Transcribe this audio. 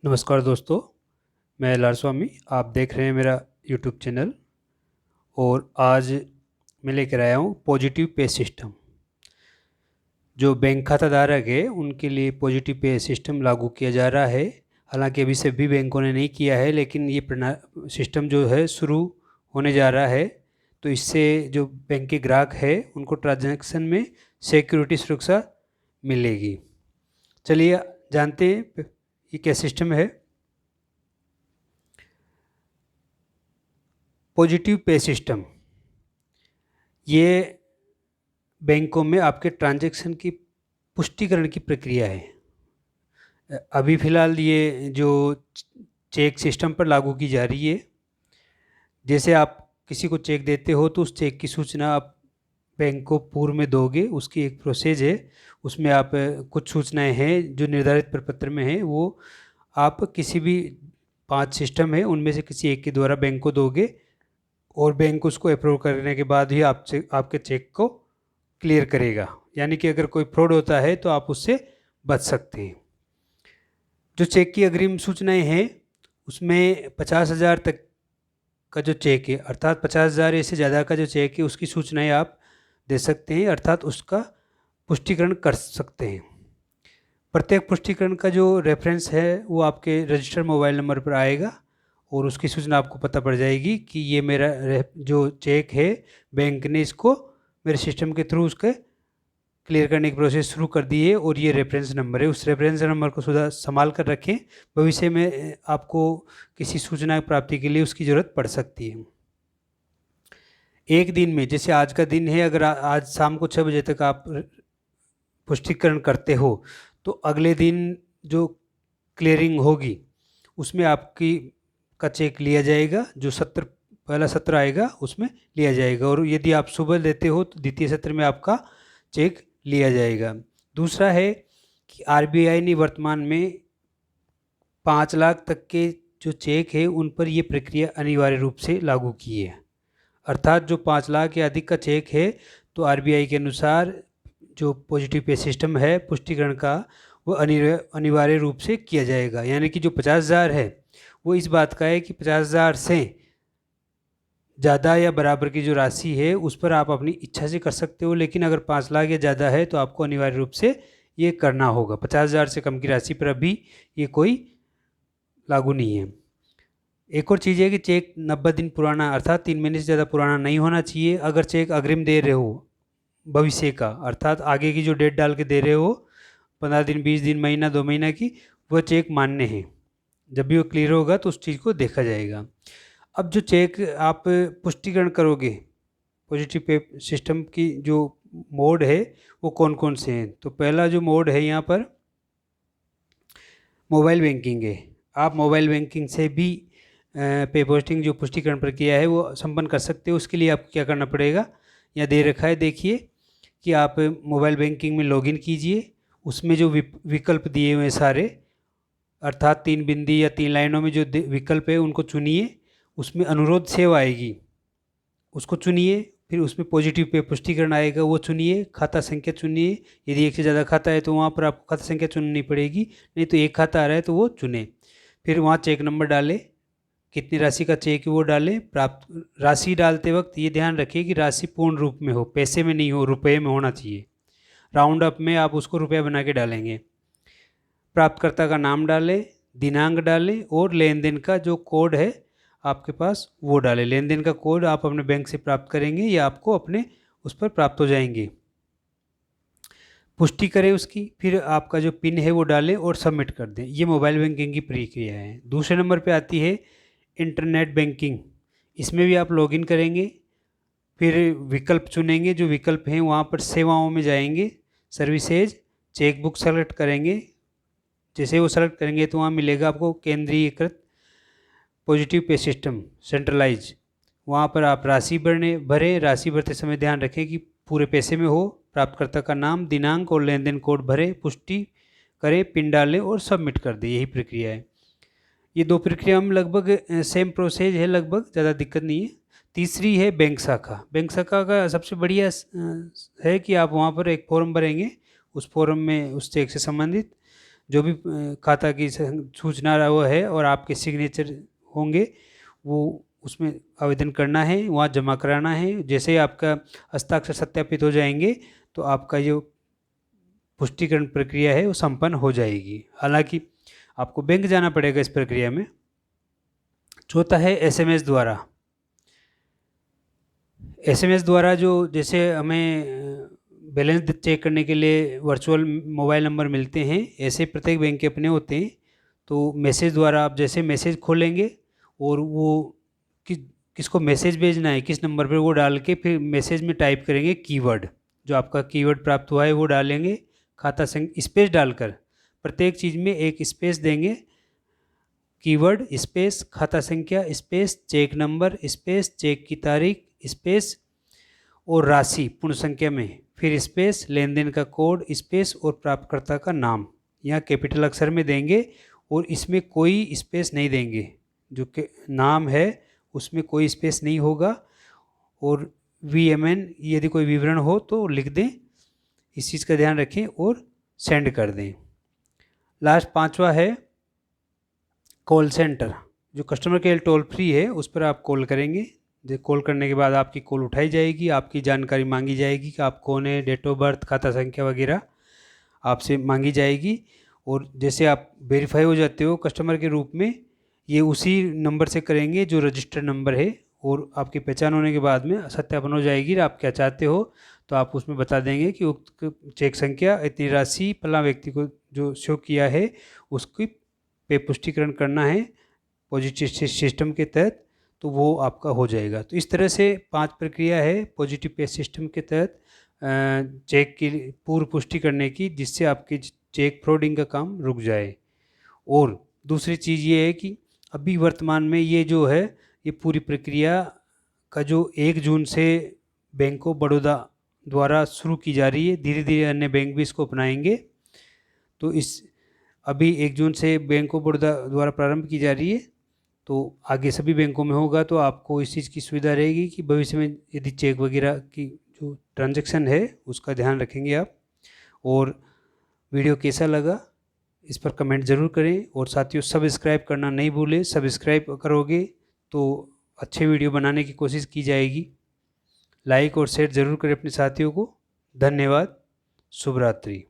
नमस्कार दोस्तों, मैं लाल स्वामी। आप देख रहे हैं मेरा यूट्यूब चैनल और आज मैं लेकर आया हूँ पॉजिटिव पे सिस्टम। जो बैंक खाता धारक है उनके लिए पॉजिटिव पे सिस्टम लागू किया जा रहा है। हालांकि अभी सभी बैंकों ने नहीं किया है, लेकिन ये सिस्टम जो है शुरू होने जा रहा है। तो इससे जो बैंक के ग्राहक है उनको ट्रांजैक्शन में सिक्योरिटी सुरक्षा मिलेगी। चलिए जानते हैं ये क्या सिस्टम है। पॉजिटिव पे सिस्टम ये बैंकों में आपके ट्रांजैक्शन की पुष्टिकरण की प्रक्रिया है। अभी फ़िलहाल ये जो चेक सिस्टम पर लागू की जा रही है। जैसे आप किसी को चेक देते हो तो उस चेक की सूचना आप बैंक को पूर्व में दोगे। उसकी एक प्रोसेस है, उसमें आप कुछ सूचनाएं हैं जो निर्धारित प्रपत्र में हैं, वो आप किसी भी 5 सिस्टम है उनमें से किसी एक के द्वारा बैंक को दोगे और बैंक उसको अप्रूव करने के बाद ही आपसे आपके चेक को क्लियर करेगा। यानी कि अगर कोई फ्रॉड होता है तो आप उससे बच सकते हैं। जो चेक की अग्रिम सूचनाएं हैं उसमें 50,000 तक का जो चेक है, अर्थात 50,000 या से ज़्यादा का जो चेक है उसकी सूचनाएं आप दे सकते हैं, अर्थात उसका पुष्टिकरण कर सकते हैं। प्रत्येक पुष्टिकरण का जो रेफरेंस है वो आपके रजिस्टर्ड मोबाइल नंबर पर आएगा और उसकी सूचना आपको पता पड़ जाएगी कि ये मेरा जो चेक है बैंक ने इसको मेरे सिस्टम के थ्रू उसके क्लियर करने की प्रोसेस शुरू कर दी है और ये रेफरेंस नंबर है। उस रेफरेंस नंबर को सुधा संभाल कर रखें, भविष्य में आपको किसी सूचना प्राप्ति के लिए उसकी ज़रूरत पड़ सकती है। एक दिन में, जैसे आज का दिन है, अगर आज शाम को 6 बजे तक आप पुष्टिकरण करते हो तो अगले दिन जो क्लियरिंग होगी उसमें आपकी का चेक लिया जाएगा। जो पहला सत्र आएगा उसमें लिया जाएगा और यदि आप सुबह देते हो तो द्वितीय सत्र में आपका चेक लिया जाएगा। दूसरा है कि आरबीआई ने वर्तमान में 5 लाख तक के जो चेक है उन पर ये प्रक्रिया अनिवार्य रूप से लागू की है। अर्थात जो 5 लाख या अधिक का चेक है तो आरबीआई के अनुसार जो पॉजिटिव पे सिस्टम है पुष्टिकरण का, वो अनिवार्य रूप से किया जाएगा। यानी कि जो 50,000 है वो इस बात का है कि 50,000 से ज़्यादा या बराबर की जो राशि है उस पर आप अपनी इच्छा से कर सकते हो, लेकिन अगर 5 लाख या ज़्यादा है तो आपको अनिवार्य रूप से ये करना होगा। 50,000 से कम की राशि पर अभी ये कोई लागू नहीं है। एक और चीज़ है कि चेक 90 दिन पुराना अर्थात 3 महीने से ज़्यादा पुराना नहीं होना चाहिए। अगर चेक अग्रिम दे रहे हो भविष्य का, अर्थात आगे की जो डेट डाल के दे रहे हो 15 दिन, 20 दिन, महीना, 2 महीना की, वह चेक मान्य है। जब भी वो क्लियर होगा तो उस चीज़ को देखा जाएगा। अब जो चेक आप पुष्टिकरण करोगे, पॉजिटिव पे सिस्टम की जो मोड है वो कौन कौन से हैं। तो पहला जो मोड है यहाँ पर मोबाइल बैंकिंग है। आप मोबाइल बैंकिंग से भी पे पोस्टिंग जो पुष्टिकरण प्रक्रिया है वो संपन्न कर सकते हो। उसके लिए आपको क्या करना पड़ेगा, यहाँ दे रखा है, देखिए कि आप मोबाइल बैंकिंग में लॉगिन कीजिए। उसमें जो विकल्प दिए हुए हैं सारे, अर्थात 3 बिंदी या 3 लाइनों में जो विकल्प है उनको चुनिए। उसमें अनुरोध सेवा आएगी, उसको चुनिए। फिर उसमें पॉजिटिव पे पुष्टिकरण आएगा, वो चुनिए। खाता संख्या चुनिए, यदि एक से ज़्यादा खाता है तो वहाँ पर आपको खाता संख्या चुननी पड़ेगी, नहीं तो एक खाता आ रहा है तो वो चुने। फिर वहाँ चेक नंबर डालें, कितनी राशि का चेक है वो डालें। प्राप्त राशि डालते वक्त ये ध्यान रखिए कि राशि पूर्ण रूप में हो, पैसे में नहीं हो, रुपये में होना चाहिए। राउंड अप में आप उसको रुपया बना के डालेंगे। प्राप्तकर्ता का नाम डालें, दिनांक डालें और लेन देन का जो कोड है आपके पास वो डालें। लेन देन का कोड आप अपने बैंक से प्राप्त करेंगे या आपको अपने उस पर प्राप्त हो जाएंगे। पुष्टि करें उसकी, फिर आपका जो पिन है वो डालें और सबमिट कर दें। ये मोबाइल बैंकिंग की प्रक्रिया है। दूसरे नंबर पे आती है इंटरनेट बैंकिंग। इसमें भी आप लॉगिन करेंगे, फिर विकल्प चुनेंगे। जो विकल्प हैं वहाँ पर सेवाओं में जाएंगे, सर्विसेज, चेकबुक सेलेक्ट करेंगे। जैसे वो सेलेक्ट करेंगे तो वहाँ मिलेगा आपको केंद्रीयकृत पॉजिटिव पे सिस्टम सेंट्रलाइज। वहाँ पर आप राशि भरें। राशि भरते समय ध्यान रखें कि पूरे पैसे में हो। प्राप्तकर्ता का नाम, दिनांक और लेन देन कोड भरें, पुष्टि करें, पिन डालें और सबमिट कर दें। यही प्रक्रिया है। ये 2 प्रक्रिया में लगभग सेम प्रोसेस है, लगभग ज़्यादा दिक्कत नहीं है। तीसरी है बैंक शाखा। बैंक शाखा का सबसे बढ़िया है कि आप वहाँ पर एक फॉर्म भरेंगे। उस फॉर्म में उस चेक से संबंधित जो भी खाता की सूचना वो है और आपके सिग्नेचर होंगे, वो उसमें आवेदन करना है, वहाँ जमा कराना है। जैसे ही आपका हस्ताक्षर सत्यापित हो जाएंगे तो आपका जो पुष्टिकरण प्रक्रिया है वो संपन्न हो जाएगी। हालांकि आपको बैंक जाना पड़ेगा इस प्रक्रिया में। चौथा है एसएमएस द्वारा। एसएमएस द्वारा जो जैसे हमें बैलेंस चेक करने के लिए वर्चुअल मोबाइल नंबर मिलते हैं, ऐसे प्रत्येक बैंक के अपने होते हैं। तो मैसेज द्वारा आप जैसे मैसेज खोलेंगे और वो किसको मैसेज भेजना है, किस नंबर पर, वो डाल के फिर मैसेज में टाइप करेंगे कीवर्ड, जो आपका कीवर्ड प्राप्त हुआ है वो डालेंगे। खाता संख्या स्पेस डालकर, प्रत्येक चीज़ में एक स्पेस देंगे, कीवर्ड स्पेस खाता संख्या space cheque number space cheque की तारीख स्पेस और राशि पूर्ण संख्या में, फिर स्पेस लेन देन का कोड स्पेस और प्राप्तकर्ता का नाम, यहाँ कैपिटल अक्षर में देंगे और इसमें कोई स्पेस नहीं देंगे। जो कि नाम है उसमें कोई स्पेस नहीं होगा। और VMN यदि कोई विवरण हो तो लिख दें, इस चीज़ का ध्यान रखें और सेंड कर दें। लास्ट पांचवा है कॉल सेंटर। जो कस्टमर केयर टोल फ्री है उस पर आप कॉल करेंगे। कॉल करने के बाद आपकी कॉल उठाई जाएगी, आपकी जानकारी मांगी जाएगी कि आप कौन है, डेट ऑफ बर्थ, खाता संख्या वगैरह आपसे मांगी जाएगी। और जैसे आप वेरीफाई हो जाते हो कस्टमर के रूप में, ये उसी नंबर से करेंगे जो रजिस्टर्ड नंबर है। और आपकी पहचान होने के बाद में सत्यापन हो जाएगी, आप क्या चाहते हो तो आप उसमें बता देंगे कि उक्त चेक संख्या इतनी राशि फला व्यक्ति को जो शो किया है उसकी पे पुष्टिकरण करना है पॉजिटिव सिस्टम के तहत, तो वो आपका हो जाएगा। तो इस तरह से 5 प्रक्रिया है पॉजिटिव पे सिस्टम के तहत चेक की पूर्व पुष्टि करने की, जिससे आपकी चेक फ्रॉडिंग का काम रुक जाए। और दूसरी चीज़ ये है कि अभी वर्तमान में ये जो है ये पूरी प्रक्रिया का जो 1 जून से बैंक ऑफ बड़ौदा द्वारा शुरू की जा रही है, धीरे धीरे अन्य बैंक भी इसको अपनाएंगे। तो इस अभी 1 जून से बैंक ऑफ बड़ौदा द्वारा प्रारंभ की जा रही है, तो आगे सभी बैंकों में होगा। तो आपको इस चीज़ की सुविधा रहेगी कि भविष्य में यदि चेक वगैरह की जो ट्रांजैक्शन है उसका ध्यान रखेंगे आप। और वीडियो कैसा लगा इस पर कमेंट ज़रूर करें। और साथियों सब्सक्राइब करना नहीं भूलें, सब्सक्राइब करोगे तो अच्छे वीडियो बनाने की कोशिश की जाएगी। लाइक और शेयर ज़रूर करें अपने साथियों को। धन्यवाद। शुभ रात्रि।